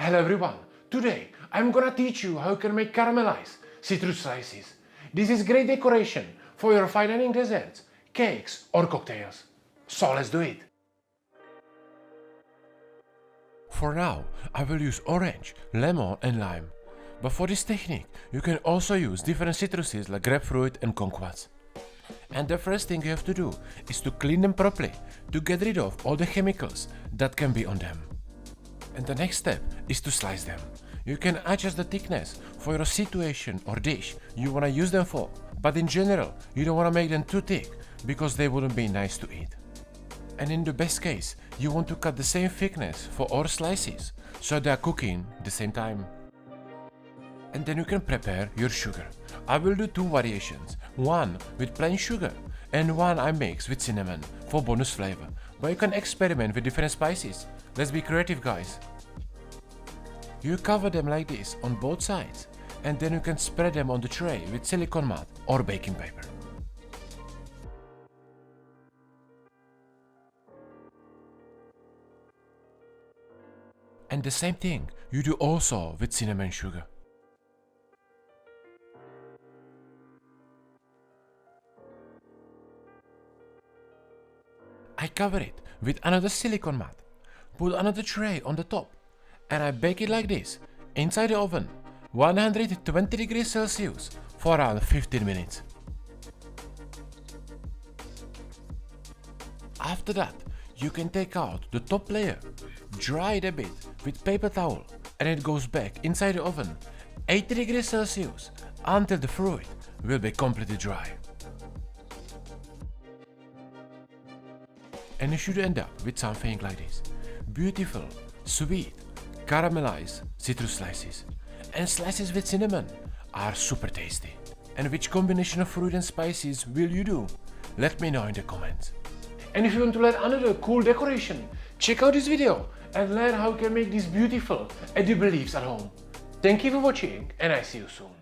Hello everyone, today I'm gonna teach you how you can make caramelized citrus slices. This is great decoration for your fine dining desserts, cakes or cocktails. So let's do it. For now, I will use orange, lemon and lime. But for this technique, you can also use different citruses like grapefruit and kumquats. And the first thing you have to do is to clean them properly to get rid of all the chemicals that can be on them. And the next step is to slice them. You can adjust the thickness for your situation or dish you want to use them for, but in general you don't want to make them too thick because they wouldn't be nice to eat. And in the best case, you want to cut the same thickness for all slices so they are cooking at the same time. And then you can prepare your sugar. I will do two variations, one with plain sugar and one I mix with cinnamon for bonus flavor, but you can experiment with different spices. Let's be creative, guys. You cover them like this on both sides and then you can spread them on the tray with silicone mat or baking paper. And the same thing you do also with cinnamon sugar. I cover it with another silicone mat, put another tray on the top, and I bake it like this inside the oven 120 degrees Celsius for around 15 minutes. After that, you can take out the top layer, dry it a bit with paper towel, and it goes back inside the oven 80 degrees Celsius until the fruit will be completely dry. And you should end up with something like this. Beautiful, sweet, caramelized citrus slices. And slices with cinnamon are super tasty. And which combination of fruit and spices will you do? Let me know in the comments. And if you want to learn another cool decoration, check out this video and learn how you can make these beautiful edible leaves at home. Thank you for watching and I see you soon.